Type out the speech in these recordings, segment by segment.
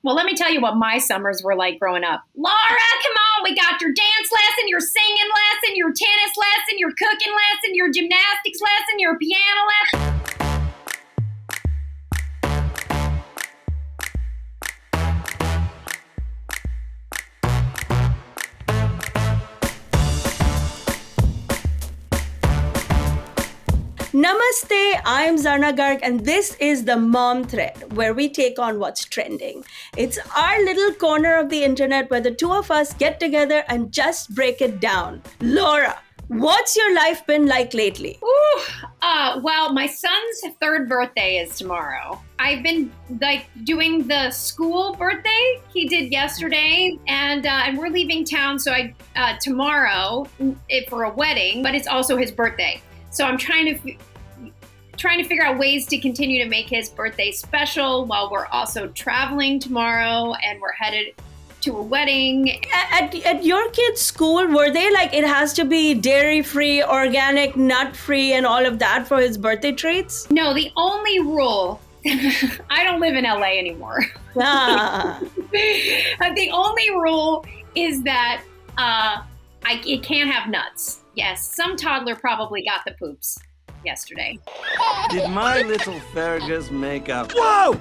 Well, let me tell you what my summers were like growing up. Laura, come on. We got your dance lesson, your singing lesson, your tennis lesson, your cooking lesson, your gymnastics lesson, your piano lesson. Namaste, I'm Zarna Garg, and this is the Mom Thread, where we take on what's trending. It's our little corner of the internet where the two of us get together and just break it down. Laura, what's your life been like lately? Well, my son's third birthday is tomorrow. I've been doing the school birthday he did yesterday, and we're leaving town tomorrow for a wedding, but it's also his birthday. So I'm trying to figure out ways to continue to make his birthday special while we're also traveling tomorrow and we're headed to a wedding. At your kids' school, were they like, it has to be dairy-free, organic, nut-free, and all of that for his birthday treats? No, the only rule, I don't live in LA anymore. Ah. The only rule is that it can't have nuts. Yes, some toddler probably got the poops yesterday. Did my little Fergus make a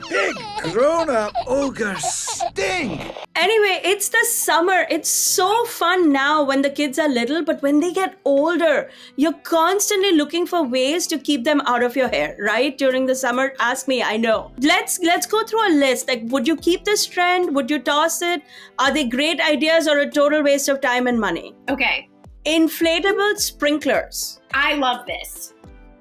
big grown-up ogre stink? Anyway, it's the summer. It's so fun now when the kids are little, but when they get older, you're constantly looking for ways to keep them out of your hair, right? During the summer, ask me, I know. Let's go through a list. Like, would you keep this trend? Would you toss it? Are they great ideas or a total waste of time and money? Okay. Inflatable sprinklers. I love this.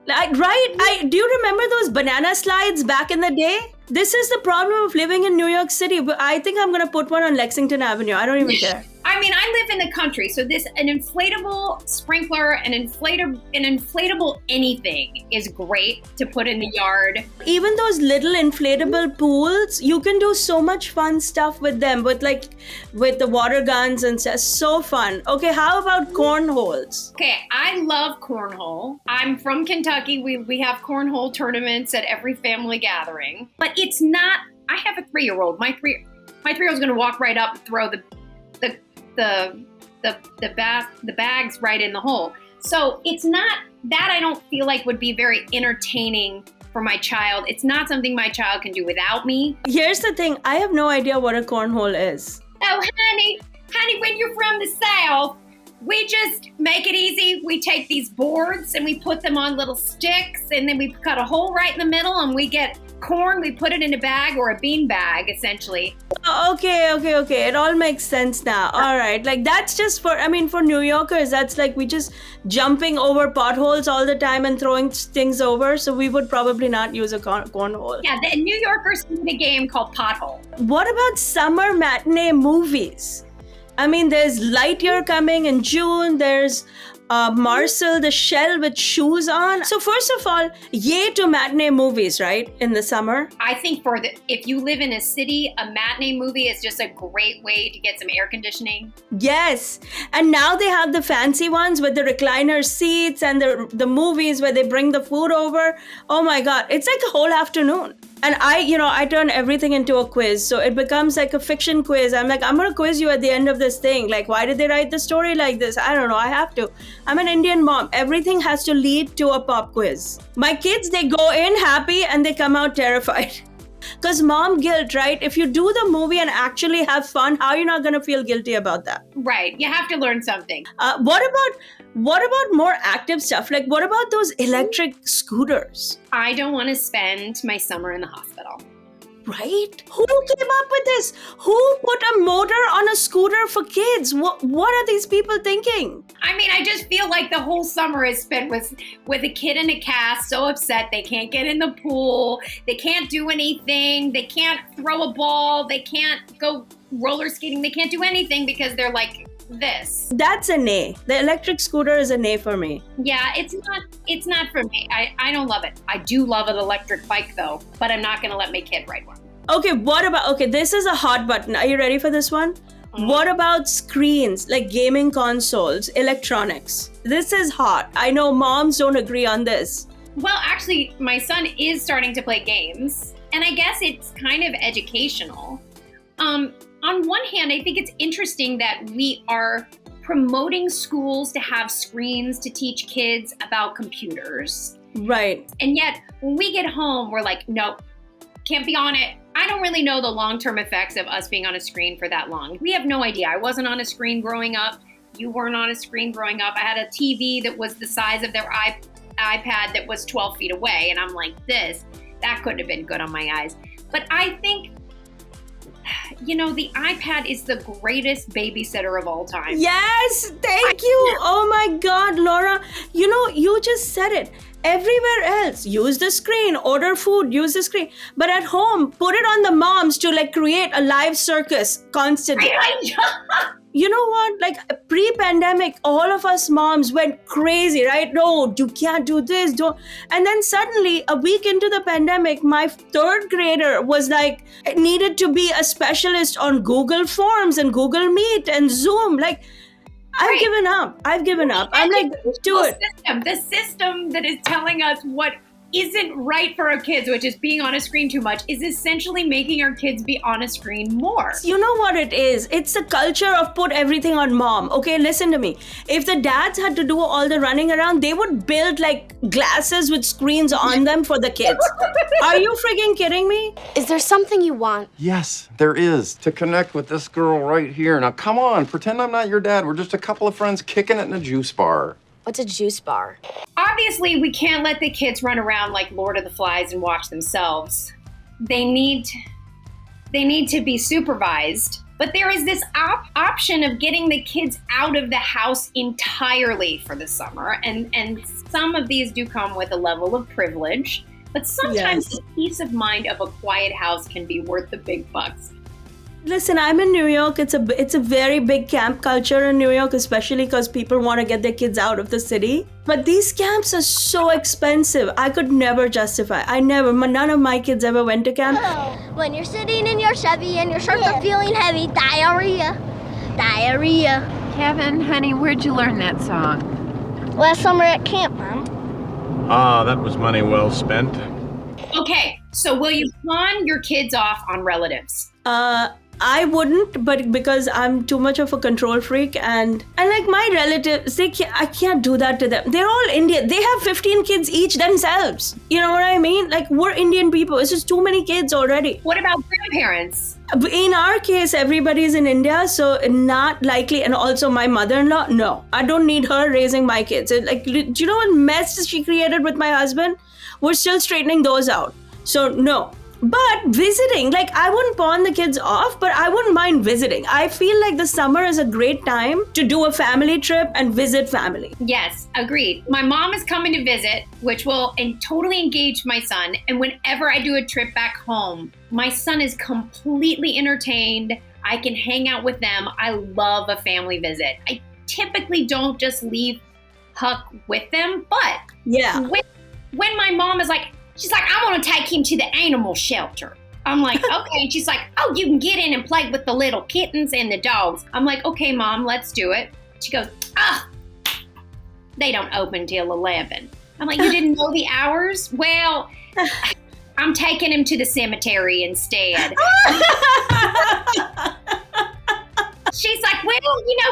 Right? Do you remember those banana slides back in the day? This is the problem of living in New York City. But I think I'm going to put one on Lexington Avenue. I don't even care. I mean, I live in the country, so an inflatable sprinkler, an inflatable anything is great to put in the yard. Even those little inflatable pools, you can do so much fun stuff with them, with the water guns and stuff. So fun. Okay, how about cornholes? Okay, I love cornhole. I'm from Kentucky. We have cornhole tournaments at every family gathering, but it's not. I have a 3-year-old. My 3-year-old's going to walk right up and throw the bags right in the hole. So it's not that I don't feel like would be very entertaining for my child. It's not something my child can do without me. Here's the thing. I have no idea what a cornhole is. Oh, honey, when you're from the South, we just make it easy. We take these boards and we put them on little sticks, and then we cut a hole right in the middle, and we get corn. We put it in a bag, or a bean bag, essentially. Okay. It all makes sense now. All right. Like, that's just for New Yorkers, that's like we just jumping over potholes all the time and throwing things over. So we would probably not use a cornhole. Yeah, the New Yorkers need a game called Pothole. What about summer matinee movies? There's Lightyear coming in June. There's Marcel the Shell with shoes on. So first of all, yay to matinee movies, right? In the summer. I think if you live in a city, a matinee movie is just a great way to get some air conditioning. Yes. And now they have the fancy ones with the recliner seats and the movies where they bring the food over. Oh my God. It's like a whole afternoon. And I turn everything into a quiz. So it becomes like a fiction quiz. I'm like, I'm going to quiz you at the end of this thing. Like, why did they write the story like this? I don't know. I have to. I'm an Indian mom. Everything has to lead to a pop quiz. My kids, they go in happy and they come out terrified. Because mom guilt, right? If you do the movie and actually have fun, how are you not going to feel guilty about that? Right. You have to learn something. What about more active stuff? Like, what about those electric scooters? I don't want to spend my summer in the hospital. Right? Who came up with this? Who put a motor on a scooter for kids? What are these people thinking? I just feel like the whole summer is spent with a kid in a cast, so upset they can't get in the pool, they can't do anything, they can't throw a ball, they can't go roller skating, they can't do anything because they're like this. That's a nay. The electric scooter is a nay for me. Yeah, it's not for me. I don't love it. I do love an electric bike though, but I'm not going to let my kid ride one. Okay, this is a hot button. Are you ready for this one? Mm-hmm. What about screens, like gaming consoles, electronics? This is hot. I know moms don't agree on this. Well, actually, my son is starting to play games, and I guess it's kind of educational. On one hand, I think it's interesting that we are promoting schools to have screens to teach kids about computers. Right. And yet, when we get home, we're like, nope, can't be on it. I don't really know the long-term effects of us being on a screen for that long. We have no idea. I wasn't on a screen growing up. You weren't on a screen growing up. I had a TV that was the size of their iPad that was 12 feet away. And I'm like, that couldn't have been good on my eyes. But I think, the iPad is the greatest babysitter of all time. Yes, thank you. Oh my God, Laura. You just said it. Everywhere else, use the screen, order food, use the screen. But at home, put it on the moms to create a live circus constantly. You know what? Pre-pandemic, all of us moms went crazy, right? No, you can't do this. Don't. And then suddenly, a week into the pandemic, my third grader was needed to be a specialist on Google Forms and Google Meet and Zoom. I've given up. I'm do it. The system that is telling us what isn't right for our kids, which is being on a screen too much, is essentially making our kids be on a screen more. You know what it is? It's the culture of put everything on mom. Okay, listen to me. If the dads had to do all the running around, they would build glasses with screens on them for the kids. Are you freaking kidding me? Is there something you want? Yes, there is. To connect with this girl right here. Now, come on, pretend I'm not your dad. We're just a couple of friends kicking it in a juice bar. What's a juice bar? Obviously, we can't let the kids run around like Lord of the Flies and watch themselves. They need to be supervised. But there is this option of getting the kids out of the house entirely for the summer. And some of these do come with a level of privilege. But sometimes the peace of mind of a quiet house can be worth the big bucks. Listen, I'm in New York. It's a very big camp culture in New York, especially because people want to get their kids out of the city. But these camps are so expensive. I could never justify. None of my kids ever went to camp. When you're sitting in your Chevy and your shirts are feeling heavy, diarrhea. Kevin, honey, where'd you learn that song? Last summer at camp, Mom. Ah, that was money well spent. Okay, so will you pawn your kids off on relatives? I wouldn't, but because I'm too much of a control freak and my relatives, I can't do that to them. They're all Indian. They have 15 kids each themselves. You know what I mean? We're Indian people. It's just too many kids already. What about grandparents? In our case, everybody's in India, so not likely. And also my mother-in-law, no. I don't need her raising my kids. Do you know what mess she created with my husband? We're still straightening those out. So no. But visiting, I wouldn't pawn the kids off, but I wouldn't mind visiting. I feel like the summer is a great time to do a family trip and visit family. Yes, agreed. My mom is coming to visit, which will totally engage my son. And whenever I do a trip back home, my son is completely entertained. I can hang out with them. I love a family visit. I typically don't just leave Huck with them, but when my mom is she's like, I want to take him to the animal shelter. I'm like, okay. And she's like, oh, you can get in and play with the little kittens and the dogs. I'm like, okay, Mom, let's do it. She goes, they don't open till 11. I'm like, you didn't know the hours? Well, I'm taking him to the cemetery instead. She's like, well,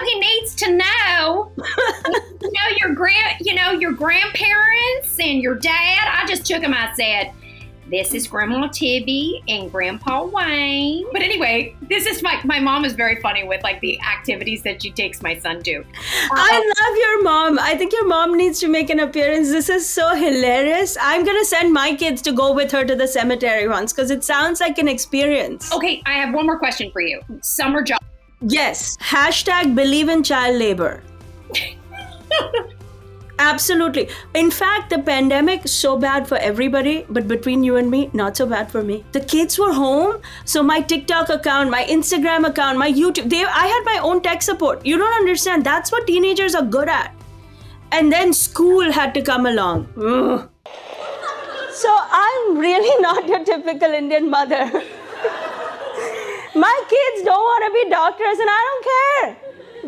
he needs to know, your grandparents and your dad. I just took him. I said, this is Grandma Tibby and Grandpa Wayne. But anyway, this is my mom is very funny with the activities that she takes my son to. I love your mom. I think your mom needs to make an appearance. This is so hilarious. I'm going to send my kids to go with her to the cemetery once because it sounds like an experience. Okay, I have one more question for you. Summer job. Yes. #believe in child labor. Absolutely. In fact, the pandemic is so bad for everybody, but between you and me, not so bad for me. The kids were home, so my TikTok account, my Instagram account, my YouTube, I had my own tech support. You don't understand. That's what teenagers are good at. And then school had to come along. Ugh. So I'm really not your typical Indian mother. My kids don't want to be doctors and I don't care.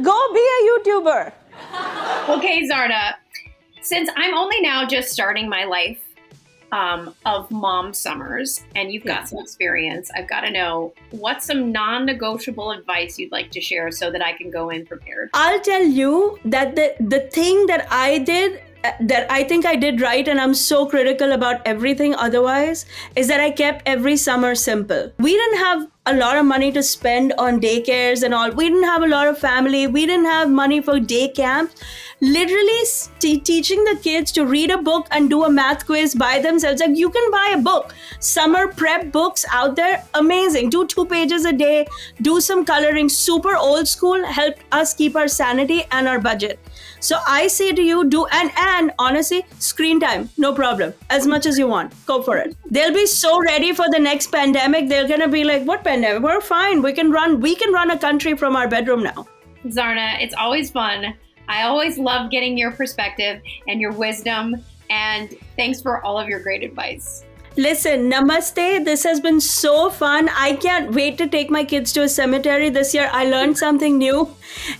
Go be a YouTuber. Okay, Zarda, since I'm only now just starting my life of mom summers, and you've got some experience. I've got to know, what's some non-negotiable advice you'd like to share so that I can go in prepared? I'll tell you that the thing that I did that I think I did right, and I'm so critical about everything otherwise, is that I kept every summer simple. We didn't have a lot of money to spend on daycares and all. We didn't have a lot of family. We didn't have money for day camps. Literally teaching the kids to read a book and do a math quiz by themselves. Like, you can buy a book. Summer prep books out there, amazing. Do 2 pages a day. Do some coloring. Super old school. Helped us keep our sanity and our budget. So I say to you, do, and honestly, screen time, no problem. As much as you want, go for it. They'll be so ready for the next pandemic. They're gonna be like, what pandemic? We're fine. We can run a country from our bedroom now. Zarna, it's always fun. I always love getting your perspective and your wisdom. And thanks for all of your great advice. Listen, namaste. This has been so fun. I can't wait to take my kids to a cemetery this year. I learned something new,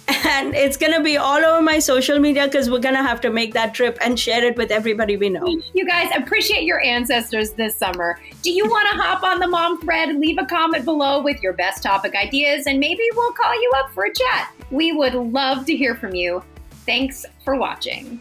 and it's going to be all over my social media because we're going to have to make that trip and share it with everybody we know. You guys, appreciate your ancestors this summer. Do you want to hop on the mom thread? Leave a comment below with your best topic ideas, and maybe we'll call you up for a chat. We would love to hear from you. Thanks for watching.